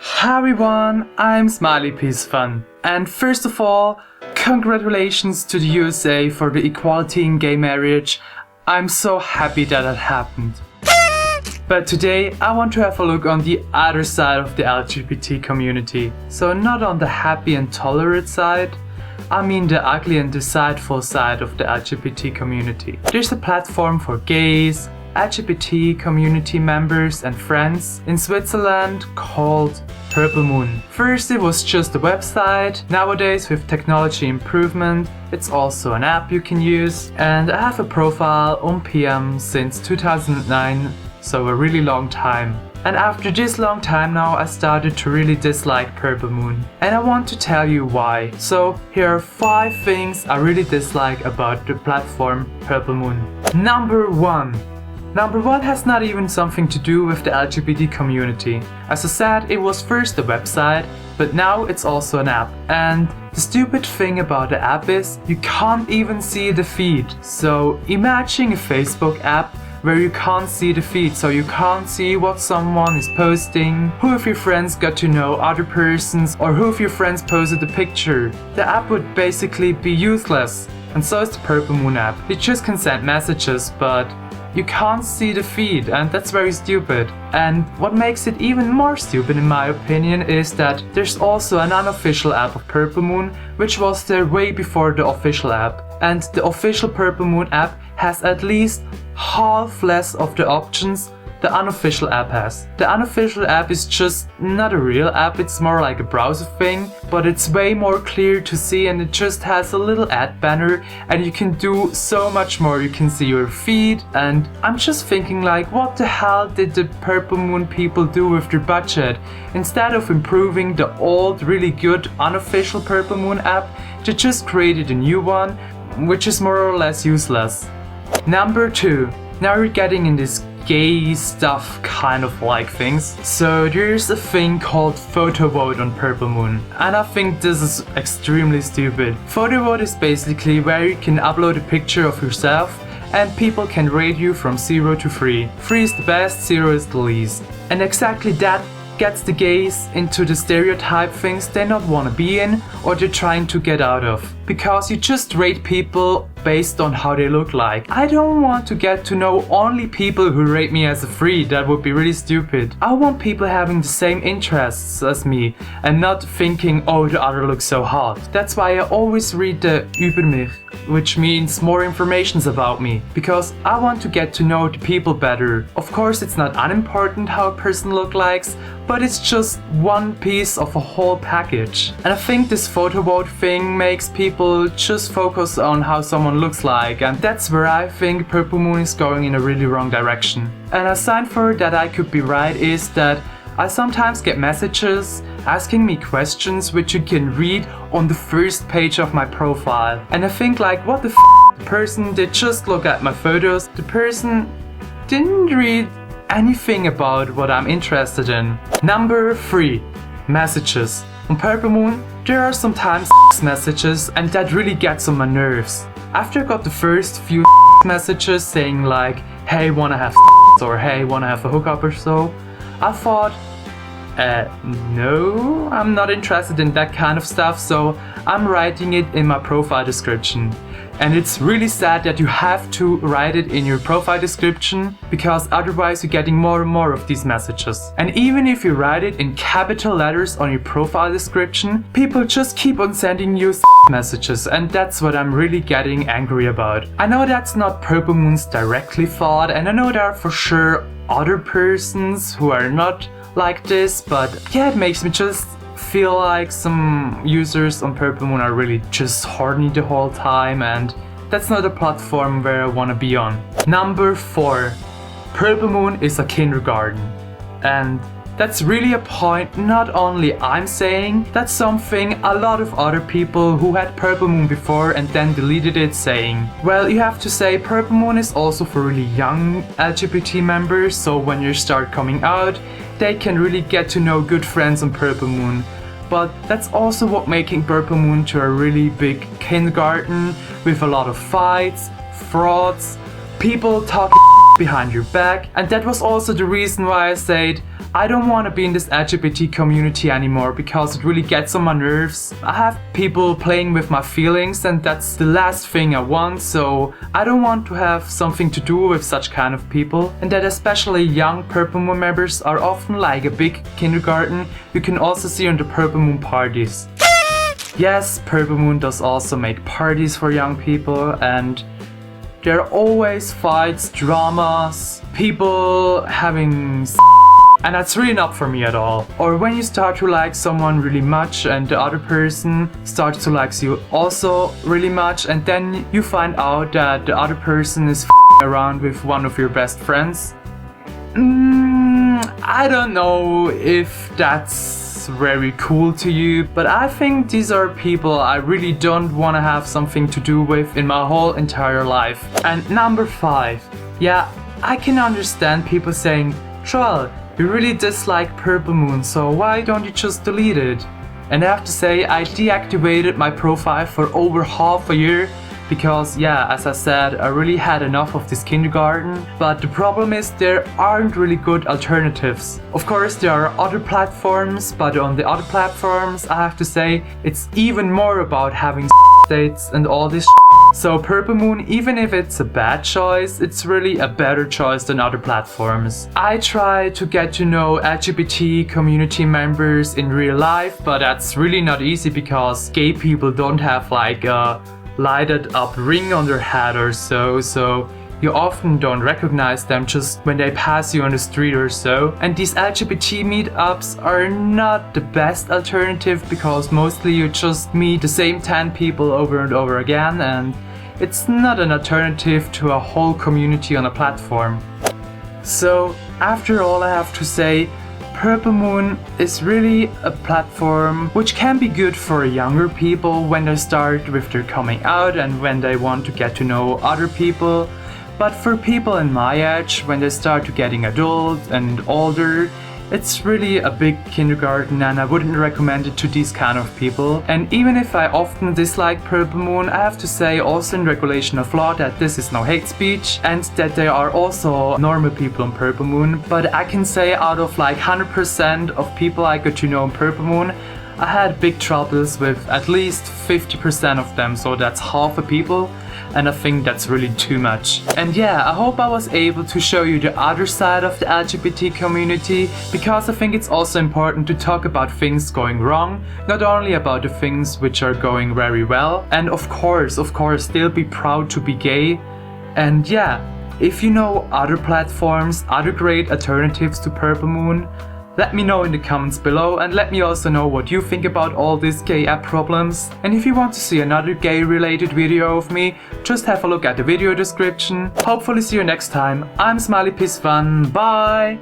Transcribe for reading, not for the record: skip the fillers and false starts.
Hi everyone, I'm Smileypeacefun, and first of all, congratulations to the USA for the equality in gay marriage. I'm so happy that happened. But today I want to have a look on the other side of the LGBT community. So not on the happy and tolerant side, I mean the ugly and deceitful side of the LGBT community. There's a platform for gays, LGBT community members and friends in Switzerland called Purplemoon. First it was just a website. Nowadays with technology improvement it's also an app you can use, and I have a profile on PM since 2009, so a really long time. And after this long time now I started to really dislike Purplemoon, and I want to tell you why. So here are 5 things I really dislike about the platform Purplemoon. Number 1 has not even something to do with the LGBT community. As I said, it was first a website, but now it's also an app. And the stupid thing about the app is you can't even see the feed. So imagine a Facebook app where you can't see the feed, so you can't see what someone is posting, who of your friends got to know other persons, or who of your friends posted a picture. The app would basically be useless. And so is the Purplemoon app. You just can send messages, but you can't see the feed, and that's very stupid. And what makes it even more stupid in my opinion is that there's also an unofficial app of Purplemoon, which was there way before the official app. And the official Purplemoon app has at least half less of the options the unofficial app has. The unofficial app is just not a real app, it's more like a browser thing, but it's way more clear to see, and it just has a little ad banner and you can do so much more. You can see your feed, and I'm just thinking like, what the hell did the Purplemoon people do with their budget? Instead of improving the old really good unofficial Purplemoon app, they just created a new one which is more or less useless. Number 2. Now we're getting in this gay stuff kind of like things. So there's a thing called photo vote on Purplemoon, and I think this is extremely stupid. Photo vote is basically where you can upload a picture of yourself and people can rate you from 0 to 3. 3 is the best, 0 is the least. And exactly that gets the gays into the stereotype things they not want to be in or they're trying to get out of. Because you just rate people based on how they look like. I don't want to get to know only people who rate me as a 3, that would be really stupid. I want people having the same interests as me and not thinking, oh, the other looks so hot. That's why I always read the Über mich, which means more informations about me, because I want to get to know the people better. Of course it's not unimportant how a person looks like, but it's just one piece of a whole package. And I think this photo vote thing makes people just focus on how someone looks like, and that's where I think Purplemoon is going in a really wrong direction. And a sign for that I could be right is that I sometimes get messages asking me questions which you can read on the first page of my profile. And I think like, what the the person did just look at my photos. The person didn't read anything about what I'm interested in. Number 3. Messages. On Purplemoon there are sometimes messages, and that really gets on my nerves. After I got the first few messages saying like, hey, wanna have or hey, wanna have a hookup or so, I thought, no, I'm not interested in that kind of stuff, so I'm writing it in my profile description. And it's really sad that you have to write it in your profile description, because otherwise you're getting more and more of these messages. And even if you write it in capital letters on your profile description, people just keep on sending you messages, and that's what I'm really getting angry about. I know that's not Purplemoon's directly fault, and I know there are for sure other persons who are not like this, but yeah, it makes me just feel like some users on Purplemoon are really just horny the whole time, and that's not a platform where I want to be on. Number 4. Purplemoon is a kindergarten. And that's really a point not only I'm saying, that's something a lot of other people who had Purplemoon before and then deleted it saying. Well, you have to say Purplemoon is also for really young LGBT members, so when you start coming out, they can really get to know good friends on Purplemoon. But that's also what making Purplemoon to a really big kindergarten with a lot of fights, frauds, people talking behind your back. And that was also the reason why I said I don't want to be in this LGBT community anymore because it really gets on my nerves. I have people playing with my feelings and that's the last thing I want, so I don't want to have something to do with such kind of people. And that especially young Purplemoon members are often like a big kindergarten you can also see on the Purplemoon parties. Yes, Purplemoon does also make parties for young people, and there are always fights, dramas, people having and that's really not for me at all. Or when you start to like someone really much and the other person starts to like you also really much, and then you find out that the other person is around with one of your best friends. I don't know if that's very cool to you, but I think these are people I really don't want to have something to do with in my whole entire life. And number 5. Yeah, I can understand people saying, Troll, you really dislike Purplemoon, so why don't you just delete it? And I have to say, I deactivated my profile for over half a year because, yeah, as I said, I really had enough of this kindergarten. But the problem is there aren't really good alternatives. Of course, there are other platforms, but on the other platforms, I have to say, it's even more about having dates and all this. So Purplemoon, even if it's a bad choice, it's really a better choice than other platforms. I try to get to know LGBT community members in real life, but that's really not easy because gay people don't have like a lighted up ring on their head or so you often don't recognize them just when they pass you on the street or so. And these LGBT meetups are not the best alternative because mostly you just meet the same 10 people over and over again, and it's not an alternative to a whole community on a platform. So after all, I have to say, Purplemoon is really a platform which can be good for younger people when they start with their coming out and when they want to get to know other people. But for people in my age, when they start to getting adult and older, it's really a big kindergarten and I wouldn't recommend it to these kind of people. And even if I often dislike Purplemoon, I have to say also in regulation of law that this is no hate speech and that there are also normal people on Purplemoon. But I can say out of like 100% of people I got to know on Purplemoon, I had big troubles with at least 50% of them, so that's half the people. And I think that's really too much. And yeah, I hope I was able to show you the other side of the LGBT community, because I think it's also important to talk about things going wrong, not only about the things which are going very well. And of course, still be proud to be gay. And yeah, if you know other platforms, other great alternatives to Purplemoon, let me know in the comments below, and let me also know what you think about all these gay app problems. And if you want to see another gay related video of me, just have a look at the video description. Hopefully see you next time. I'm Smileypeacefun, bye!